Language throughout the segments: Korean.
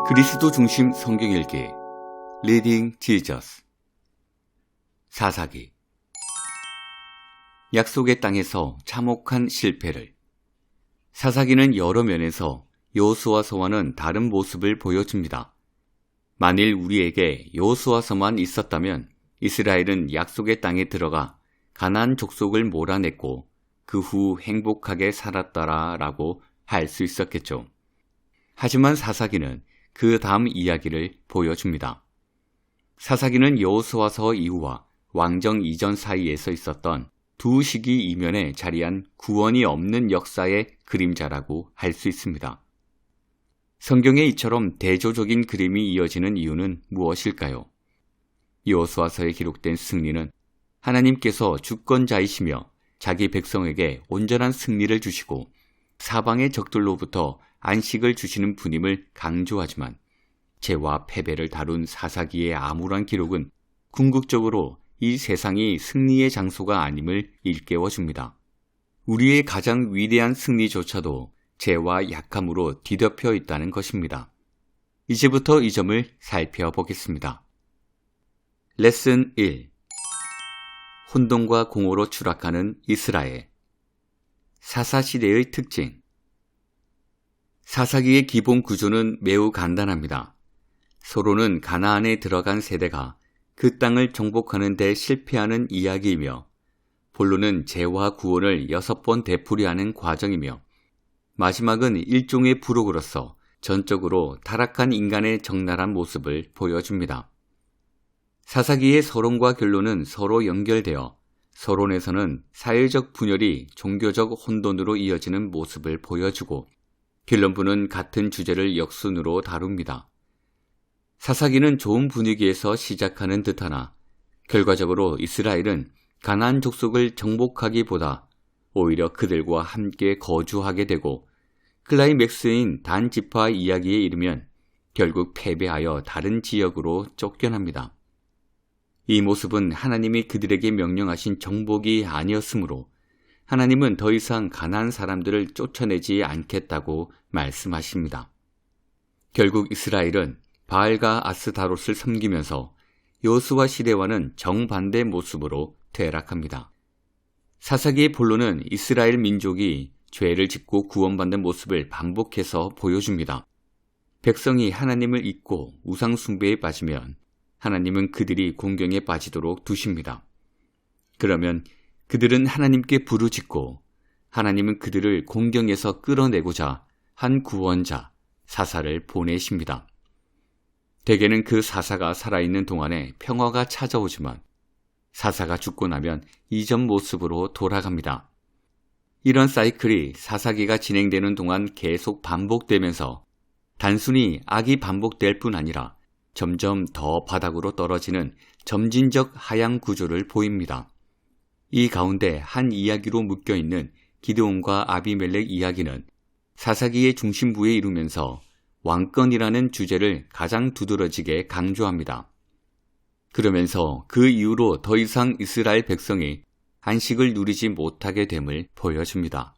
그리스도 중심 성경 읽기 리딩 지저스. 사사기. 약속의 땅에서 참혹한 실패를. 사사기는 여러 면에서 여호수아서와는 다른 모습을 보여줍니다. 만일 우리에게 여호수아서만 있었다면 이스라엘은 약속의 땅에 들어가 가나안 족속을 몰아냈고 그 후 행복하게 살았다라고 할 수 있었겠죠. 하지만 사사기는 그 다음 이야기를 보여줍니다. 사사기는 여호수아서 이후와 왕정 이전 사이에서 있었던 두 시기 이면에 자리한 구원이 없는 역사의 그림자라고 할 수 있습니다. 성경에 이처럼 대조적인 그림이 이어지는 이유는 무엇일까요? 여호수아서에 기록된 승리는 하나님께서 주권자이시며 자기 백성에게 온전한 승리를 주시고 사방의 적들로부터 안식을 주시는 분임을 강조하지만 죄와 패배를 다룬 사사기의 암울한 기록은 궁극적으로 이 세상이 승리의 장소가 아님을 일깨워줍니다. 우리의 가장 위대한 승리조차도 죄와 약함으로 뒤덮여 있다는 것입니다. 이제부터 이 점을 살펴보겠습니다. 레슨 1. 혼돈과 공허로 추락하는 이스라엘. 사사시대의 특징. 사사기의 기본 구조는 매우 간단합니다. 서로는 가나안에 들어간 세대가 그 땅을 정복하는 데 실패하는 이야기이며 본론은 죄와 구원을 6번 되풀이하는 과정이며 마지막은 일종의 부록으로서 전적으로 타락한 인간의 적나라한 모습을 보여줍니다. 사사기의 서론과 결론은 서로 연결되어 서론에서는 사회적 분열이 종교적 혼돈으로 이어지는 모습을 보여주고 결론부는 같은 주제를 역순으로 다룹니다. 사사기는 좋은 분위기에서 시작하는 듯하나 결과적으로 이스라엘은 가나안 족속을 정복하기보다 오히려 그들과 함께 거주하게 되고 클라이맥스인 단 지파 이야기에 이르면 결국 패배하여 다른 지역으로 쫓겨납니다. 이 모습은 하나님이 그들에게 명령하신 정복이 아니었으므로 하나님은 더 이상 가나안 사람들을 쫓아내지 않겠다고 말씀하십니다. 결국 이스라엘은 바알과 아스타롯을 섬기면서 여호수아 시대와는 정반대 모습으로 퇴락합니다. 사사기의 본론은 이스라엘 민족이 죄를 짓고 구원받는 모습을 반복해서 보여줍니다. 백성이 하나님을 잊고 우상 숭배에 빠지면 하나님은 그들이 공경에 빠지도록 두십니다. 그러면 그들은 하나님께 부르짖고 하나님은 그들을 공경에서 끌어내고자 한 구원자 사사를 보내십니다. 대개는 그 사사가 살아있는 동안에 평화가 찾아오지만 사사가 죽고 나면 이전 모습으로 돌아갑니다. 이런 사이클이 사사기가 진행되는 동안 계속 반복되면서 단순히 악이 반복될 뿐 아니라 점점 더 바닥으로 떨어지는 점진적 하향 구조를 보입니다. 이 가운데 한 이야기로 묶여있는 기드온과 아비멜렉 이야기는 사사기의 중심부에 이루면서 왕권이라는 주제를 가장 두드러지게 강조합니다. 그러면서 그 이후로 더 이상 이스라엘 백성이 안식을 누리지 못하게 됨을 보여줍니다.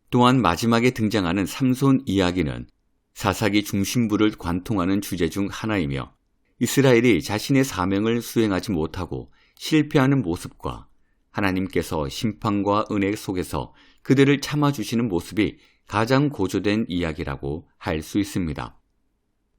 또한 마지막에 등장하는 삼손 이야기는 사사기 중심부를 관통하는 주제 중 하나이며 이스라엘이 자신의 사명을 수행하지 못하고 실패하는 모습과 하나님께서 심판과 은혜 속에서 그들을 참아주시는 모습이 가장 고조된 이야기라고 할 수 있습니다.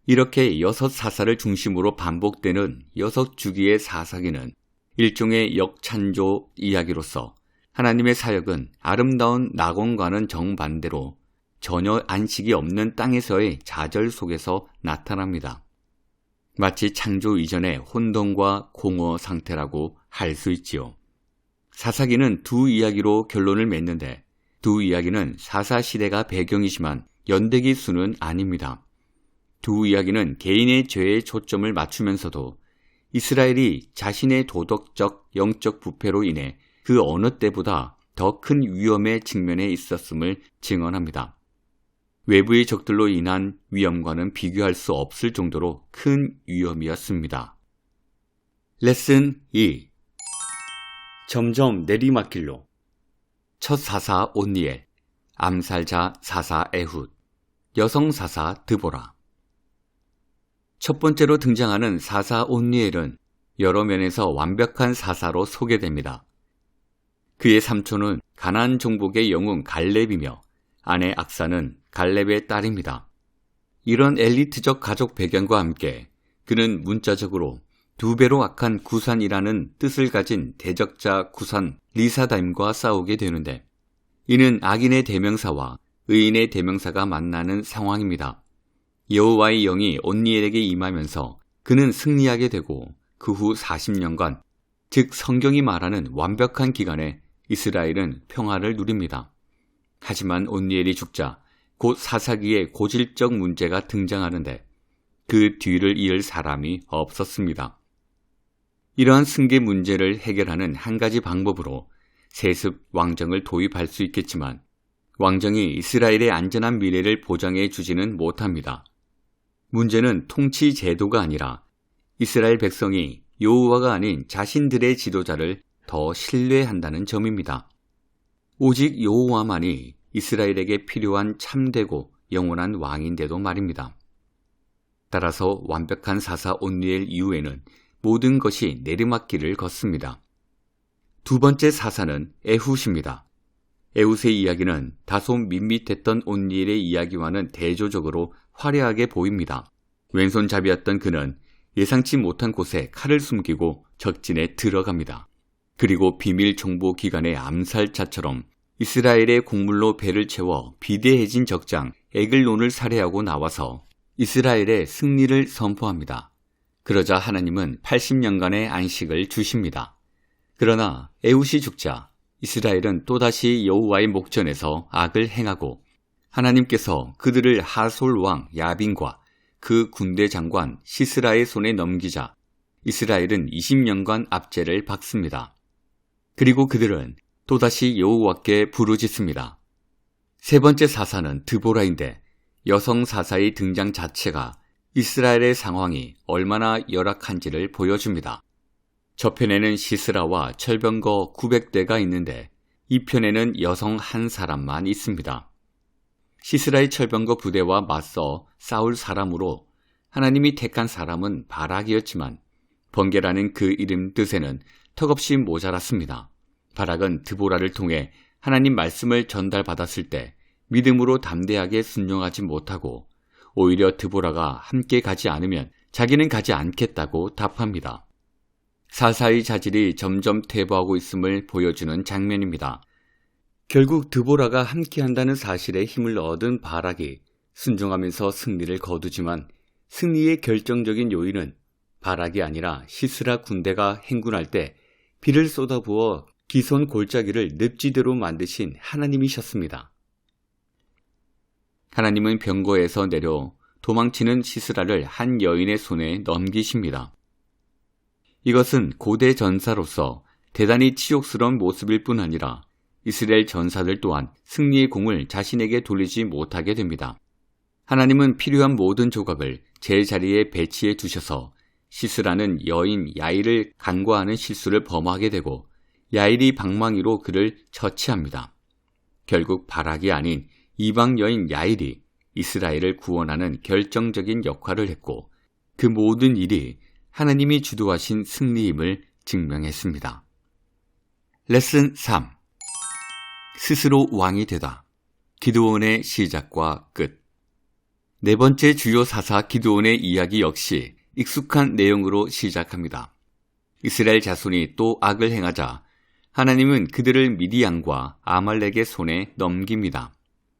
이렇게 6사사를 중심으로 반복되는 6주기의 사사기는 일종의 역찬조 이야기로서 하나님의 사역은 아름다운 낙원과는 정반대로 전혀 안식이 없는 땅에서의 좌절 속에서 나타납니다. 마치 창조 이전의 혼돈과 공허 상태라고 할 수 있지요. 사사기는 두 이야기로 결론을 맺는데 두 이야기는 사사시대가 배경이지만 연대기 수는 아닙니다. 두 이야기는 개인의 죄에 초점을 맞추면서도 이스라엘이 자신의 도덕적, 영적 부패로 인해 그 어느 때보다 더 큰 위험에 직면해 있었음을 증언합니다. 외부의 적들로 인한 위험과는 비교할 수 없을 정도로 큰 위험이었습니다. 레슨 2. 점점 내리막길로. 첫 사사 온니엘, 암살자 사사 에훗, 여성 사사 드보라. 첫 번째로 등장하는 사사 온니엘은 여러 면에서 완벽한 사사로 소개됩니다. 그의 삼촌은 가나안 종복의 영웅 갈렙이며 아내 악사는 갈렙의 딸입니다. 이런 엘리트적 가족 배경과 함께 그는 문자적으로 2배로 악한 구산이라는 뜻을 가진 대적자 구산 리사다임과 싸우게 되는데, 이는 악인의 대명사와 의인의 대명사가 만나는 상황입니다. 여호와의 영이 온니엘에게 임하면서 그는 승리하게 되고 그 후 40년간, 즉 성경이 말하는 완벽한 기간에 이스라엘은 평화를 누립니다. 하지만 온니엘이 죽자 곧 사사기에 고질적 문제가 등장하는데 그 뒤를 이을 사람이 없었습니다. 이러한 승계 문제를 해결하는 한 가지 방법으로 세습 왕정을 도입할 수 있겠지만 왕정이 이스라엘의 안전한 미래를 보장해 주지는 못합니다. 문제는 통치 제도가 아니라 이스라엘 백성이 여호와가 아닌 자신들의 지도자를 더 신뢰한다는 점입니다. 오직 여호와만이 이스라엘에게 필요한 참되고 영원한 왕인데도 말입니다. 따라서 완벽한 사사 온니엘 이후에는 모든 것이 내리막길을 걷습니다. 두 번째 사사는 에훗입니다. 에훗의 이야기는 다소 밋밋했던 온니엘의 이야기와는 대조적으로 화려하게 보입니다. 왼손잡이였던 그는 예상치 못한 곳에 칼을 숨기고 적진에 들어갑니다. 그리고 비밀 정보 기관의 암살자처럼 이스라엘의 곡물로 배를 채워 비대해진 적장 에글론을 살해하고 나와서 이스라엘의 승리를 선포합니다. 그러자 하나님은 80년간의 안식을 주십니다. 그러나 에훗이 죽자 이스라엘은 또다시 여호와의 목전에서 악을 행하고 하나님께서 그들을 하솔 왕 야빈과 그 군대 장관 시스라의 손에 넘기자 이스라엘은 20년간 압제를 받습니다. 그리고 그들은 또다시 여호와께 부르짖습니다. 세 번째 사사는 드보라인데 여성 사사의 등장 자체가 이스라엘의 상황이 얼마나 열악한지를 보여줍니다. 저편에는 시스라와 철병거 900대가 있는데 이 편에는 여성 한 사람만 있습니다. 시스라의 철병거 부대와 맞서 싸울 사람으로 하나님이 택한 사람은 바락이었지만 번개라는 그 이름 뜻에는 턱없이 모자랐습니다. 바락은 드보라를 통해 하나님 말씀을 전달받았을 때 믿음으로 담대하게 순종하지 못하고 오히려 드보라가 함께 가지 않으면 자기는 가지 않겠다고 답합니다. 사사의 자질이 점점 퇴보하고 있음을 보여주는 장면입니다. 결국 드보라가 함께한다는 사실에 힘을 얻은 바락이 순종하면서 승리를 거두지만 승리의 결정적인 요인은 바락이 아니라 시스라 군대가 행군할 때 비를 쏟아부어 기손 골짜기를 늪지대로 만드신 하나님이셨습니다. 하나님은 병거에서 내려 도망치는 시스라를 한 여인의 손에 넘기십니다. 이것은 고대 전사로서 대단히 치욕스러운 모습일 뿐 아니라 이스라엘 전사들 또한 승리의 공을 자신에게 돌리지 못하게 됩니다. 하나님은 필요한 모든 조각을 제자리에 배치해 두셔서 시스라는 여인 야일을 간과하는 실수를 범하게 되고 야일이 방망이로 그를 처치합니다. 결국 바락이 아닌 이방 여인 야일이 이스라엘을 구원하는 결정적인 역할을 했고 그 모든 일이 하나님이 주도하신 승리임을 증명했습니다. 레슨 3. 스스로 왕이 되다. 기드온의 시작과 끝. 네 번째 주요 사사 기드온의 이야기 역시 익숙한 내용으로 시작합니다. 이스라엘 자손이 또 악을 행하자 하나님은 그들을 미디안과 아말렉의 손에 넘깁니다.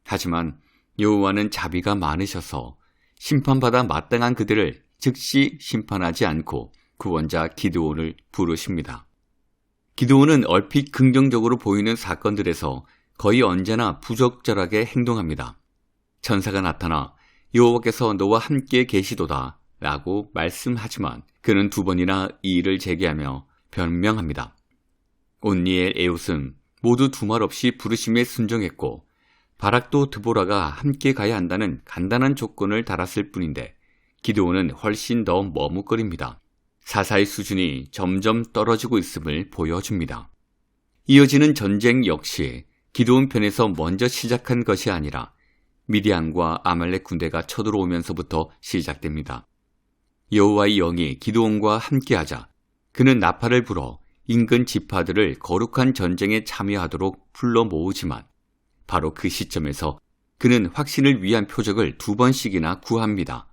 하지만 여호와는 자비가 많으셔서 심판받아 마땅한 그들을 즉시 심판하지 않고 구원자 기드온을 부르십니다. 기드온은 얼핏 긍정적으로 보이는 사건들에서 거의 언제나 부적절하게 행동합니다. 천사가 나타나 여호와께서 너와 함께 계시도다 라고 말씀하지만 그는 2번이나 이 일을 제기하며 변명합니다. 온니엘 에훗은 모두 두말 없이 부르심에 순종했고 바락도 드보라가 함께 가야 한다는 간단한 조건을 달았을 뿐인데 기드온은 훨씬 더 머뭇거립니다. 사사의 수준이 점점 떨어지고 있음을 보여줍니다. 이어지는 전쟁 역시 기드온 편에서 먼저 시작한 것이 아니라 미디안과 아말렉 군대가 쳐들어오면서부터 시작됩니다. 여호와의 영이 기드온과 함께하자 그는 나팔을 불어 인근 지파들을 거룩한 전쟁에 참여하도록 불러 모으지만 바로 그 시점에서 그는 확신을 위한 표적을 2번씩이나 구합니다.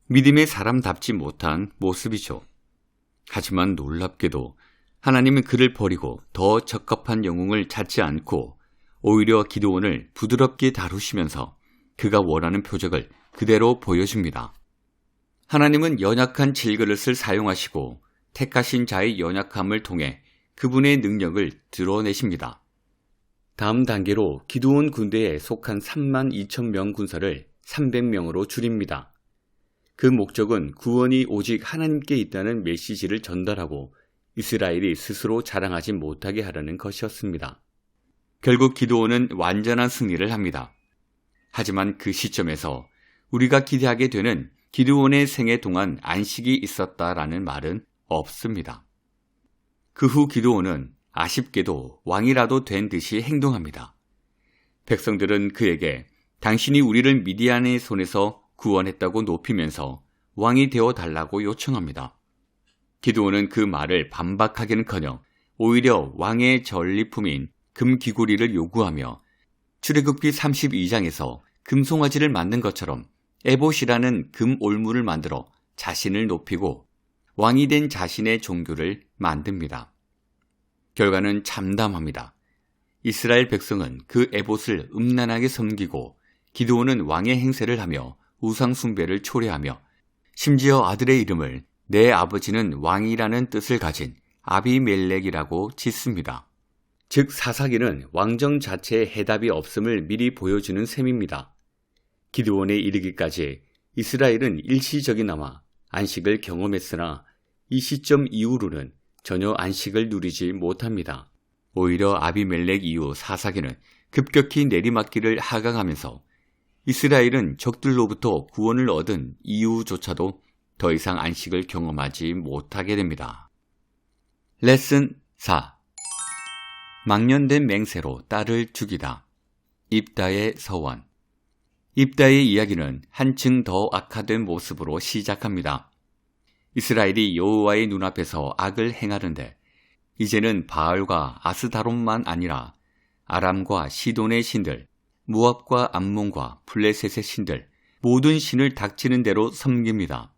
믿음의 사람답지 못한 모습이죠. 하지만 놀랍게도 하나님은 그를 버리고 더 적합한 영웅을 찾지 않고 오히려 기드온을 부드럽게 다루시면서 그가 원하는 표적을 그대로 보여줍니다. 하나님은 연약한 질그릇을 사용하시고 택하신 자의 연약함을 통해 그분의 능력을 드러내십니다. 다음 단계로 기드온 군대에 속한 32,000명 군사를 300명으로 줄입니다. 그 목적은 구원이 오직 하나님께 있다는 메시지를 전달하고 이스라엘이 스스로 자랑하지 못하게 하려는 것이었습니다. 결국 기드온은 완전한 승리를 합니다. 하지만 그 시점에서 우리가 기대하게 되는 기드온의 생애 동안 안식이 있었다라는 말은 없습니다. 그 후 기드온은 아쉽게도 왕이라도 된 듯이 행동합니다. 백성들은 그에게 당신이 우리를 미디안의 손에서 구원했다고 높이면서 왕이 되어 달라고 요청합니다. 기드온은 그 말을 반박하기는커녕 오히려 왕의 전리품인 금귀고리를 요구하며 출애굽기 32장에서 금송아지를 만든 것처럼 에봇이라는 금 올무를 만들어 자신을 높이고 왕이 된 자신의 종교를 만듭니다. 결과는 참담합니다. 이스라엘 백성은 그 에봇을 음란하게 섬기고 기드온은 왕의 행세를 하며 우상 숭배를 초래하며 심지어 아들의 이름을 내 아버지는 왕이라는 뜻을 가진 아비멜렉이라고 짓습니다. 즉 사사기는 왕정 자체에 해답이 없음을 미리 보여주는 셈입니다. 기드온에 이르기까지 이스라엘은 일시적이나마 안식을 경험했으나 이 시점 이후로는 전혀 안식을 누리지 못합니다. 오히려 아비멜렉 이후 사사기는 급격히 내리막길을 하강하면서 이스라엘은 적들로부터 구원을 얻은 이후조차도 더 이상 안식을 경험하지 못하게 됩니다. 레슨 4. 망년된 맹세로 딸을 죽이다. 입다의 서원. 입다의 이야기는 한층 더 악화된 모습으로 시작합니다. 이스라엘이 여호와의 눈앞에서 악을 행하는데 이제는 바알과 아스다롯만 아니라 아람과 시돈의 신들, 모압과 암몬과 블레셋의 신들, 모든 신을 닥치는 대로 섬깁니다.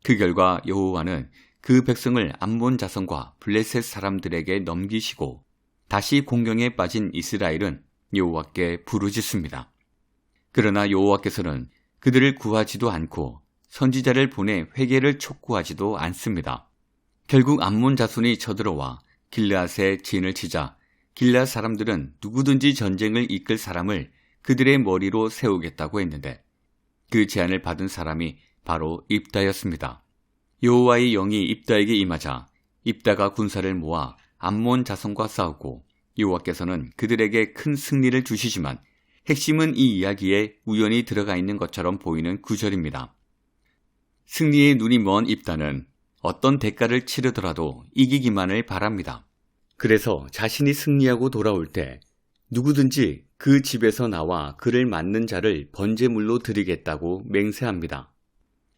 그 결과 여호와는 그 백성을 암몬 자손과 블레셋 사람들에게 넘기시고 다시 공경에 빠진 이스라엘은 여호와께 부르짖습니다. 그러나 여호와께서는 그들을 구하지도 않고 선지자를 보내 회개를 촉구하지도 않습니다. 결국 암몬 자손이 쳐들어와 길르앗에 진을 치자 길르앗 사람들은 누구든지 전쟁을 이끌 사람을 그들의 머리로 세우겠다고 했는데 그 제안을 받은 사람이 바로 입다였습니다. 여호와의 영이 입다에게 임하자 입다가 군사를 모아 암몬 자손과 싸우고 여호와께서는 그들에게 큰 승리를 주시지만 핵심은 이 이야기에 우연히 들어가 있는 것처럼 보이는 구절입니다. 승리의 눈이 먼 입다는 어떤 대가를 치르더라도 이기기만을 바랍니다. 그래서 자신이 승리하고 돌아올 때 누구든지 그 집에서 나와 그를 맞는 자를 번제물로 드리겠다고 맹세합니다.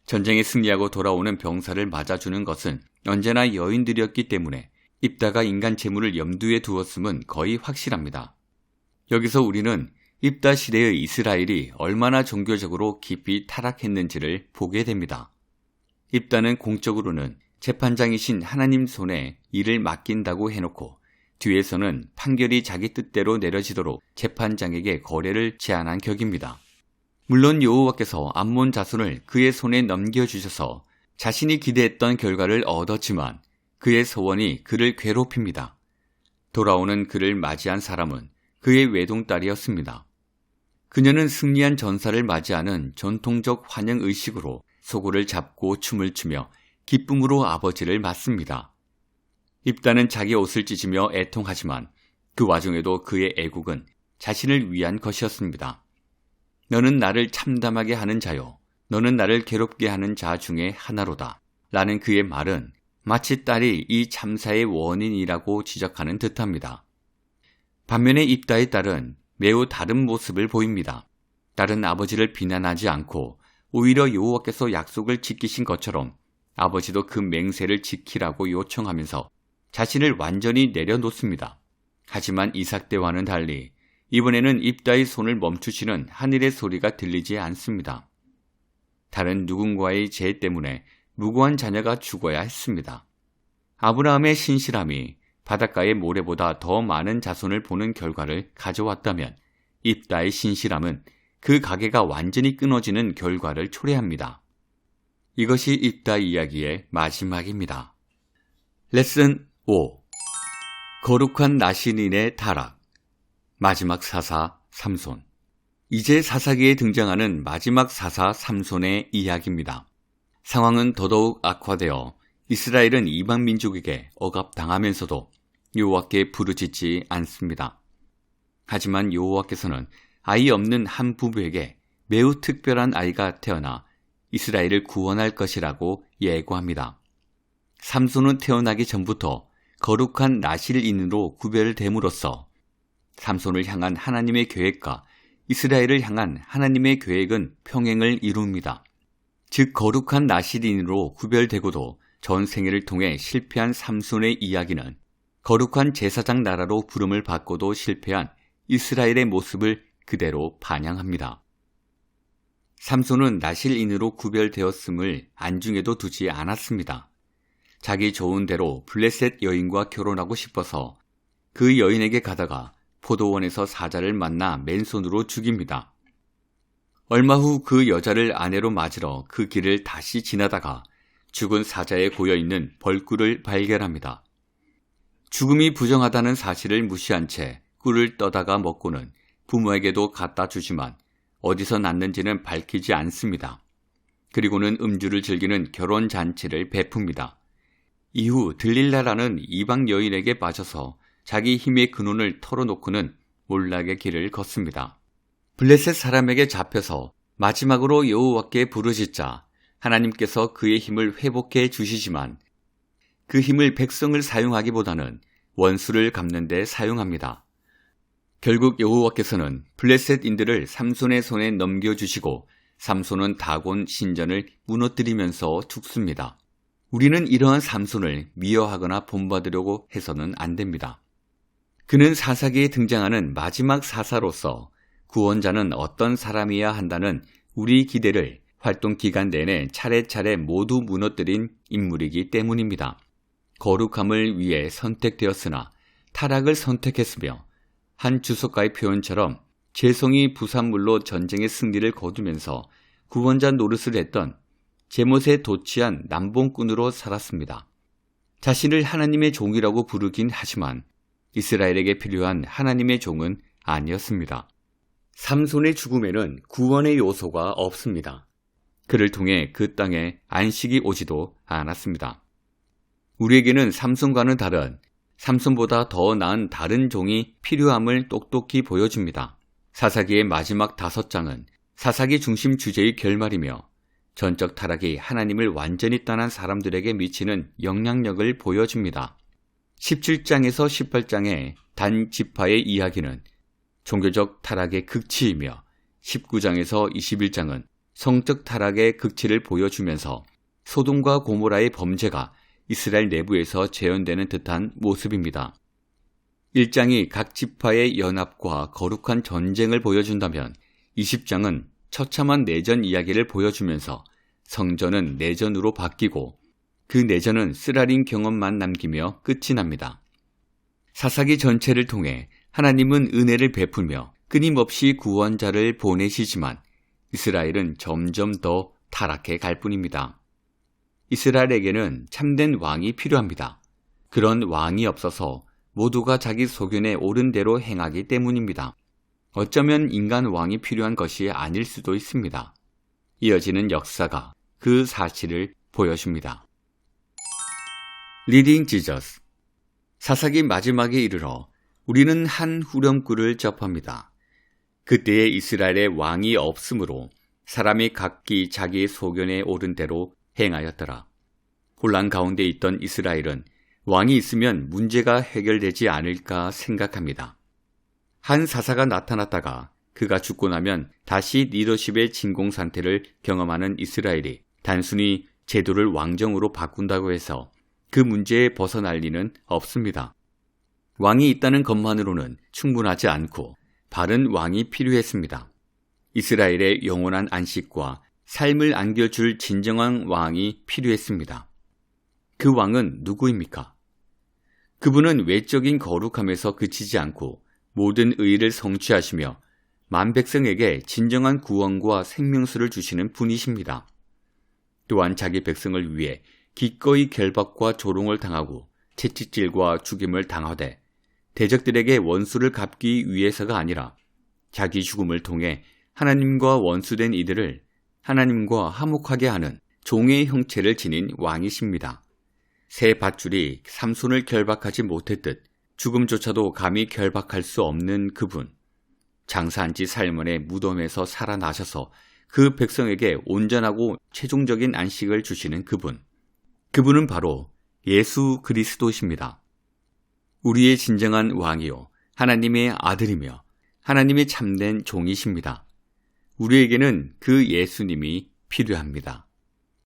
전쟁에 승리하고 돌아오는 병사를 맞아주는 것은 언제나 여인들이었기 때문에 입다가 인간 재물을 염두에 두었음은 거의 확실합니다. 여기서 우리는 입다 시대의 이스라엘이 얼마나 종교적으로 깊이 타락했는지를 보게 됩니다. 입다는 공적으로는 재판장이신 하나님 손에 일을 맡긴다고 해놓고 뒤에서는 판결이 자기 뜻대로 내려지도록 재판장에게 거래를 제안한 격입니다. 물론 여호와께서 암몬 자손을 그의 손에 넘겨주셔서 자신이 기대했던 결과를 얻었지만 그의 소원이 그를 괴롭힙니다. 돌아오는 그를 맞이한 사람은 그의 외동딸이었습니다. 그녀는 승리한 전사를 맞이하는 전통적 환영 의식으로 소고를 잡고 춤을 추며 기쁨으로 아버지를 맞습니다. 입다는 자기 옷을 찢으며 애통하지만 그 와중에도 그의 애국은 자신을 위한 것이었습니다. 너는 나를 참담하게 하는 자요. 너는 나를 괴롭게 하는 자 중에 하나로다. 라는 그의 말은 마치 딸이 이 참사의 원인이라고 지적하는 듯합니다. 반면에 입다의 딸은 매우 다른 모습을 보입니다. 딸은 아버지를 비난하지 않고 오히려 여호와께서 약속을 지키신 것처럼 아버지도 그 맹세를 지키라고 요청하면서 자신을 완전히 내려놓습니다. 하지만 이삭 때와는 달리 이번에는 입다의 손을 멈추시는 하늘의 소리가 들리지 않습니다. 다른 누군가의 죄 때문에 무고한 자녀가 죽어야 했습니다. 아브라함의 신실함이 바닷가의 모래보다 더 많은 자손을 보는 결과를 가져왔다면 입다의 신실함은 그 가게가 완전히 끊어지는 결과를 초래합니다. 이것이 입다 이야기의 마지막입니다. 레슨 5. 거룩한 나신인의 타락. 마지막 사사 삼손. 이제 사사기에 등장하는 마지막 사사 삼손의 이야기입니다. 상황은 더더욱 악화되어 이스라엘은 이방 민족에게 억압당하면서도 여호와께 부르짖지 않습니다. 하지만 여호와께서는 아이 없는 한 부부에게 매우 특별한 아이가 태어나 이스라엘을 구원할 것이라고 예고합니다. 삼손은 태어나기 전부터 거룩한 나실인으로 구별됨으로써 삼손을 향한 하나님의 계획과 이스라엘을 향한 하나님의 계획은 평행을 이룹니다. 즉 거룩한 나실인으로 구별되고도 전 생애를 통해 실패한 삼손의 이야기는 거룩한 제사장 나라로 부름을 받고도 실패한 이스라엘의 모습을 그대로 반영합니다. 삼손은 나실인으로 구별되었음을 안중에도 두지 않았습니다. 자기 좋은 대로 블레셋 여인과 결혼하고 싶어서 그 여인에게 가다가 포도원에서 사자를 만나 맨손으로 죽입니다. 얼마 후 그 여자를 아내로 맞으러 그 길을 다시 지나다가 죽은 사자에 고여있는 벌꿀을 발견합니다. 죽음이 부정하다는 사실을 무시한 채 꿀을 떠다가 먹고는 부모에게도 갖다 주지만 어디서 났는지는 밝히지 않습니다. 그리고는 음주를 즐기는 결혼잔치를 베풉니다. 이후 들릴라라는 이방 여인에게 빠져서 자기 힘의 근원을 털어놓고는 몰락의 길을 걷습니다. 블레셋 사람에게 잡혀서 마지막으로 여호와께 부르짖자 하나님께서 그의 힘을 회복해 주시지만 그 힘을 백성을 사용하기보다는 원수를 갚는 데 사용합니다. 결국 여호와께서는 블레셋인들을 삼손의 손에 넘겨주시고 삼손은 다곤 신전을 무너뜨리면서 죽습니다. 우리는 이러한 삼손을 미워하거나 본받으려고 해서는 안 됩니다. 그는 사사기에 등장하는 마지막 사사로서 구원자는 어떤 사람이어야 한다는 우리 기대를 활동 기간 내내 차례차례 모두 무너뜨린 인물이기 때문입니다. 거룩함을 위해 선택되었으나 타락을 선택했으며 한 주석가의 표현처럼 재성이 부산물로 전쟁의 승리를 거두면서 구원자 노릇을 했던 제못에 도취한 남봉꾼으로 살았습니다. 자신을 하나님의 종이라고 부르긴 하지만 이스라엘에게 필요한 하나님의 종은 아니었습니다. 삼손의 죽음에는 구원의 요소가 없습니다. 그를 통해 그 땅에 안식이 오지도 않았습니다. 우리에게는 삼손과는 다른 삼손보다 더 나은 다른 종이 필요함을 똑똑히 보여줍니다. 사사기의 마지막 5장은 사사기 중심 주제의 결말이며 전적 타락이 하나님을 완전히 떠난 사람들에게 미치는 영향력을 보여줍니다. 17장에서 18장의 단 지파의 이야기는 종교적 타락의 극치이며 19장에서 21장은 성적 타락의 극치를 보여주면서 소돔과 고모라의 범죄가 이스라엘 내부에서 재현되는 듯한 모습입니다. 1장이 각 지파의 연합과 거룩한 전쟁을 보여준다면 20장은 처참한 내전 이야기를 보여주면서 성전은 내전으로 바뀌고 그 내전은 쓰라린 경험만 남기며 끝이 납니다. 사사기 전체를 통해 하나님은 은혜를 베풀며 끊임없이 구원자를 보내시지만 이스라엘은 점점 더 타락해 갈 뿐입니다. 이스라엘에게는 참된 왕이 필요합니다. 그런 왕이 없어서 모두가 자기 소견에 옳은 대로 행하기 때문입니다. 어쩌면 인간 왕이 필요한 것이 아닐 수도 있습니다. 이어지는 역사가 그 사실을 보여줍니다. 리딩 지저스. 사사기 마지막에 이르러 우리는 한 후렴구를 접합니다. 그때에 이스라엘의 왕이 없으므로 사람이 각기 자기의 소견에 옳은 대로 행하였더라. 혼란 가운데 있던 이스라엘은 왕이 있으면 문제가 해결되지 않을까 생각합니다. 한 사사가 나타났다가 그가 죽고 나면 다시 리더십의 진공 상태를 경험하는 이스라엘이 단순히 제도를 왕정으로 바꾼다고 해서 그 문제에 벗어날 리는 없습니다. 왕이 있다는 것만으로는 충분하지 않고 바른 왕이 필요했습니다. 이스라엘의 영원한 안식과 삶을 안겨줄 진정한 왕이 필요했습니다. 그 왕은 누구입니까? 그분은 외적인 거룩함에서 그치지 않고 모든 의를 성취하시며 만 백성에게 진정한 구원과 생명수를 주시는 분이십니다. 또한 자기 백성을 위해 기꺼이 결박과 조롱을 당하고 채찍질과 죽임을 당하되 대적들에게 원수를 갚기 위해서가 아니라 자기 죽음을 통해 하나님과 원수된 이들을 하나님과 화목하게 하는 종의 형체를 지닌 왕이십니다. 새 밧줄이 삼손을 결박하지 못했듯 죽음조차도 감히 결박할 수 없는 그분, 장사한 지 살만의 무덤에서 살아나셔서 그 백성에게 온전하고 최종적인 안식을 주시는 그분은 바로 예수 그리스도십니다. 우리의 진정한 왕이요 하나님의 아들이며 하나님의 참된 종이십니다. 우리에게는 그 예수님이 필요합니다.